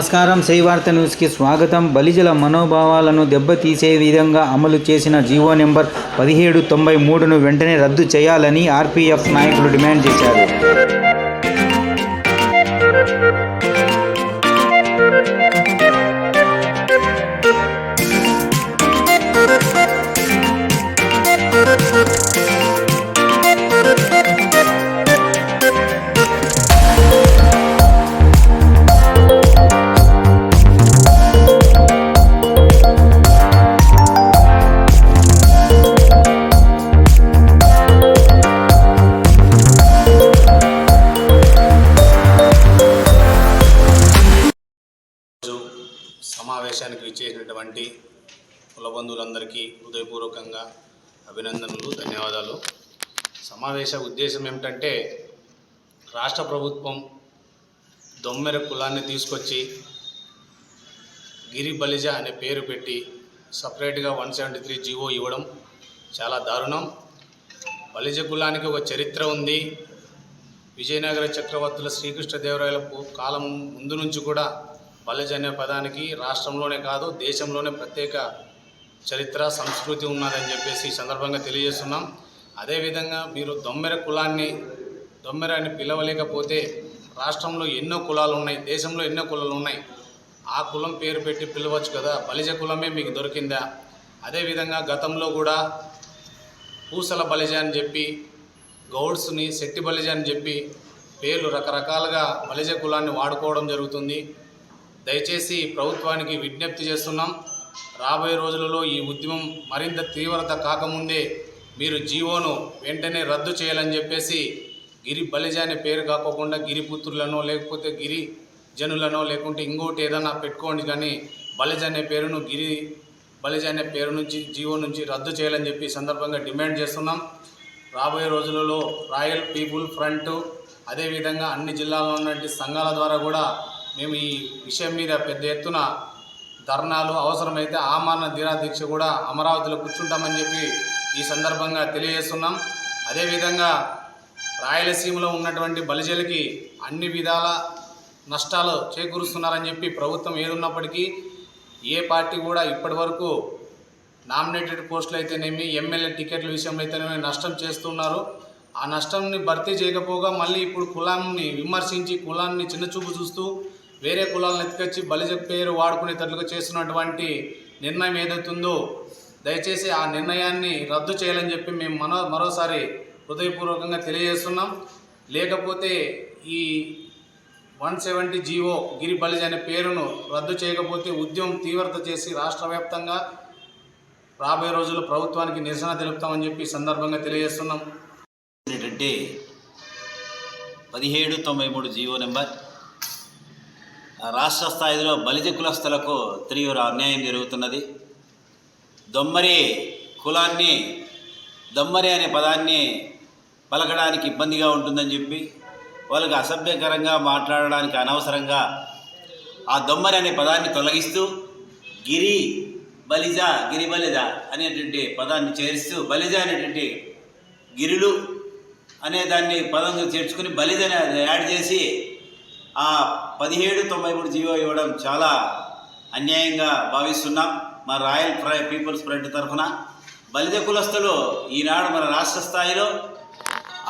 నమస్కారం. శ్రీవార్త న్యూస్కి స్వాగతం. బలిజల మనోభావాలను దెబ్బతీసే విధంగా అమలు చేసిన జీవో నెంబర్ 1793ను వెంటనే రద్దు చేయాలని ఆర్పీఎఫ్ నాయకులు డిమాండ్ చేశారు. సమావేశానికి విచ్చేసినటువంటి కుల బంధువులందరికీ హృదయపూర్వకంగా అభినందనలు, ధన్యవాదాలు. సమావేశ ఉద్దేశం ఏమిటంటే, రాష్ట్ర ప్రభుత్వం దొమ్మెర కులాన్ని తీసుకొచ్చి గిరి బలిజ అనే పేరు పెట్టి సపరేట్గా 173 జీవో ఇవ్వడం చాలా దారుణం. బలిజ కులానికి ఒక చరిత్ర ఉంది. విజయనగర చక్రవర్తుల శ్రీకృష్ణదేవరాయల కాలం ముందు నుంచి కూడా బలిజ అనే పదానికి రాష్ట్రంలోనే కాదు దేశంలోనే ప్రత్యేక చరిత్ర, సంస్కృతి ఉన్నదని చెప్పేసి ఈ సందర్భంగా తెలియజేస్తున్నాం. అదేవిధంగా మీరు దొమ్మెర అని పిలవలేకపోతే రాష్ట్రంలో ఎన్నో కులాలు ఉన్నాయి, దేశంలో ఎన్నో కులాలు ఉన్నాయి. ఆ కులం పేరు పెట్టి పిలవచ్చు కదా, బలిజ కులమే మీకు దొరికిందా? అదేవిధంగా గతంలో కూడా పూసల బలిజ అని చెప్పి, గౌడ్స్ని శెట్టి బలిజ అని చెప్పి పేర్లు రకరకాలుగా బలిజ కులాన్ని వాడుకోవడం జరుగుతుంది. దయచేసి ప్రభుత్వానికి విజ్ఞప్తి చేస్తున్నాం, రాబోయే రోజులలో ఈ ఉద్యమం మరింత తీవ్రత కాకముందే మీరు జీవోను వెంటనే రద్దు చేయాలని చెప్పేసి, గిరి బలిజ అనే పేరు కాకోకుండా గిరిపుత్రులనో లేకపోతే గిరి జనులనో లేకుంటే ఇంకోటి ఏదైనా పెట్టుకోండి, కానీ బలిజ అనే పేరును గిరి బలిజ అనే పేరు నుంచి జీవో నుంచి రద్దు చేయాలని చెప్పి సందర్భంగా డిమాండ్ చేస్తున్నాం. రాబోయే రోజులలో రాయల్ పీపుల్ ఫ్రంట్ అదేవిధంగా అన్ని జిల్లాల్లో ఉన్నటువంటి సంఘాల ద్వారా కూడా మేము ఈ విషయం మీద పెద్ద ఎత్తున ధర్నాలు, అవసరమైతే ఆమరణ దీక్ష కూడా అమరావతిలో కూర్చుంటామని చెప్పి ఈ సందర్భంగా తెలియజేస్తున్నాం. అదేవిధంగా రాయలసీమలో ఉన్నటువంటి బలిజలకి అన్ని విధాల నష్టాలు చేకూరుస్తున్నారని చెప్పి ప్రభుత్వం ఏదున్నప్పటికీ ఏ పార్టీ కూడా ఇప్పటి వరకు నామినేటెడ్ పోస్టులు అయితేనేమి, ఎమ్మెల్యే టికెట్ల విషయంలో అయితేనేమి నష్టం చేస్తున్నారు. ఆ నష్టంని భర్తీ చేయకపోగా మళ్ళీ ఇప్పుడు కులాన్ని విమర్శించి, కులాన్ని చిన్నచూపు చూస్తూ వేరే కులాలను ఎత్తుకొచ్చి బలిజ పేరు వాడుకునేటట్లుగా చేస్తున్నటువంటి నిర్ణయం ఏదైతుందో దయచేసి ఆ నిర్ణయాన్ని రద్దు చేయాలని చెప్పి మేము మరోసారి హృదయపూర్వకంగా తెలియజేస్తున్నాం. లేకపోతే ఈ 170 జీవో గిరి బలిజ అనే పేరును రద్దు చేయకపోతే ఉద్యమం తీవ్రత చేసి రాష్ట్ర వ్యాప్తంగా రాబోయే రోజుల్లో ప్రభుత్వానికి నిరసన తెలుపుతామని చెప్పి సందర్భంగా తెలియజేస్తున్నాం. 1793 జీవో నెంబర్ రాష్ట్ర స్థాయిలో బలిజ కులస్తులకు తీవ్ర అన్యాయం జరుగుతున్నది. దొమ్మరి కులాన్ని, దొమ్మరి అనే పదాన్ని పలకడానికి ఇబ్బందిగా ఉంటుందని చెప్పి, వాళ్ళకి అసభ్యకరంగా మాట్లాడడానికి అనవసరంగా ఆ దొమ్మరి అనే పదాన్ని తొలగిస్తూ గిరి బలిజ అనేటువంటి పదాన్ని చేరుస్తూ బలిజ అనేటువంటి గిరిలు అనే దాన్ని పదం చేర్చుకుని బలిజ యాడ్ చేసి ఆ 1793 జీవో ఇవ్వడం చాలా అన్యాయంగా భావిస్తున్నాం. మా రాయల్ పీపుల్స్ ఫ్రంట్ తరఫున బలిజ కులస్తులు ఈనాడు మన రాష్ట్ర స్థాయిలో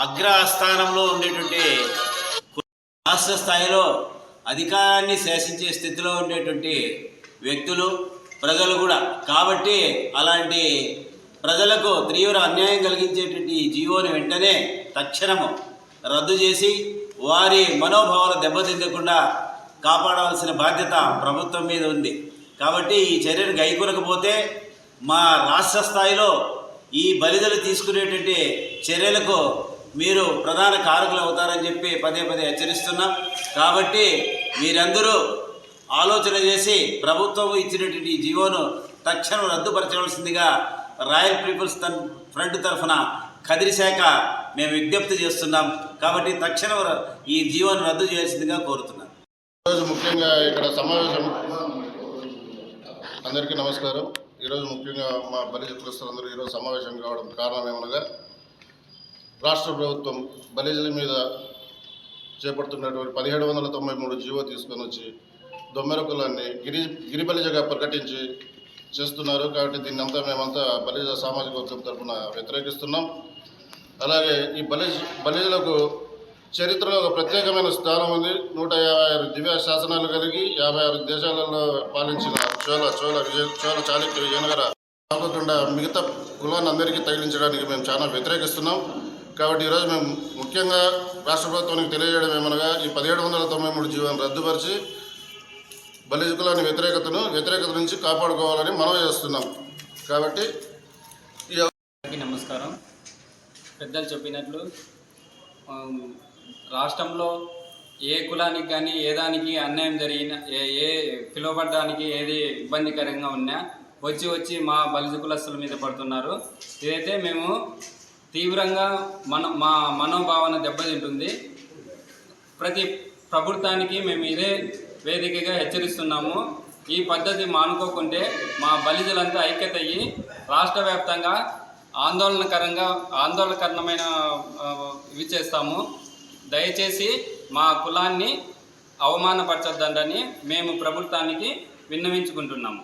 అగ్రస్థానంలో ఉండేటువంటి, రాష్ట్ర స్థాయిలో అధికారాన్ని శాసించే స్థితిలో ఉండేటువంటి వ్యక్తులు, ప్రజలు కూడా. కాబట్టి అలాంటి ప్రజలకు తీవ్ర అన్యాయం కలిగించేటువంటి ఈ జీవోని వెంటనే తక్షణము రద్దు చేసి వారి మనోభావాలు దెబ్బతిందకుండా కాపాడవలసిన బాధ్యత ప్రభుత్వం మీద ఉంది. కాబట్టి ఈ చర్యను గైకొనకపోతే మా రాష్ట్ర స్థాయిలో ఈ బలిదలు తీసుకునేటువంటి చర్యలకు మీరు ప్రధాన కారకులు అవుతారని చెప్పి పదే హెచ్చరిస్తున్నాం. కాబట్టి మీరందరూ ఆలోచన చేసి ప్రభుత్వం ఇచ్చినటువంటి ఈ జీవోను తక్షణం రద్దుపరచవలసిందిగా రాయల్ పీపుల్స్ ఫ్రంట్ తరఫున కదిరి శాఖ మేము విజ్ఞప్తి చేస్తున్నాం. కాబట్టి తక్షణం ఈ జీవోను రద్దు చేయాల్సిందిగా కోరుతున్నాం. ఈరోజు ముఖ్యంగా ఇక్కడ సమావేశం, అందరికీ నమస్కారం. ఈరోజు ముఖ్యంగా మా బలిజ కులస్తులందరూ ఈరోజు సమావేశం కావడం కారణం ఏమనగా, రాష్ట్ర ప్రభుత్వం బలిజల మీద చేపడుతున్నటువంటి 1793 జీవో తీసుకొని వచ్చి దొమ్మెర కులాన్ని గిరిబలిజగా ప్రకటించి చేస్తున్నారు. కాబట్టి దీన్నంతా మేమంతా బలిజ సామాజిక వర్గం తరఫున వ్యతిరేకిస్తున్నాం. అలాగే ఈ బలిజలకు చరిత్రలో ఒక ప్రత్యేకమైన స్థానం ఉంది. 156 దివ్య శాసనాలు కలిగి 56 దేశాలలో పాలించిన చోళ చాళుక్య విజయనగర కాకుండా మిగతా కులాన్ని అందరికీ తగిలించడానికి మేము చాలా వ్యతిరేకిస్తున్నాం. కాబట్టి ఈరోజు మేము ముఖ్యంగా రాష్ట్ర ప్రభుత్వానికి తెలియజేయడం ఏమనగా ఈ 1793 జీవోను రద్దుపరిచి బలిజ కులాన్ని వ్యతిరేకత నుంచి కాపాడుకోవాలని మనవి చేస్తున్నాం. కాబట్టి నమస్కారం. పెద్దలు చెప్పినట్లు రాష్ట్రంలో ఏ కులానికి కానీ ఏ దానికి అన్యాయం జరిగిన ఏ పిలువబడడానికి ఏది ఇబ్బందికరంగా ఉన్నా వచ్చి మా బలిజ కులస్తుల మీద పడుతున్నారు. ఇదైతే మేము తీవ్రంగా మా మనోభావన దెబ్బతింటుంది. ప్రతి ప్రభుత్వానికి మేము ఇదే వేదికగా హెచ్చరిస్తున్నాము. ఈ పద్ధతి మానుకోకుంటే మా బలిజలంతా ఐక్యత అయ్యి రాష్ట్ర వ్యాప్తంగా ఆందోళనకరమైన ఇవి చేస్తాము. దయచేసి మా కులాన్ని అవమానపరచొద్దని మేము ప్రభుత్వానికి విన్నవించుకుంటున్నాము.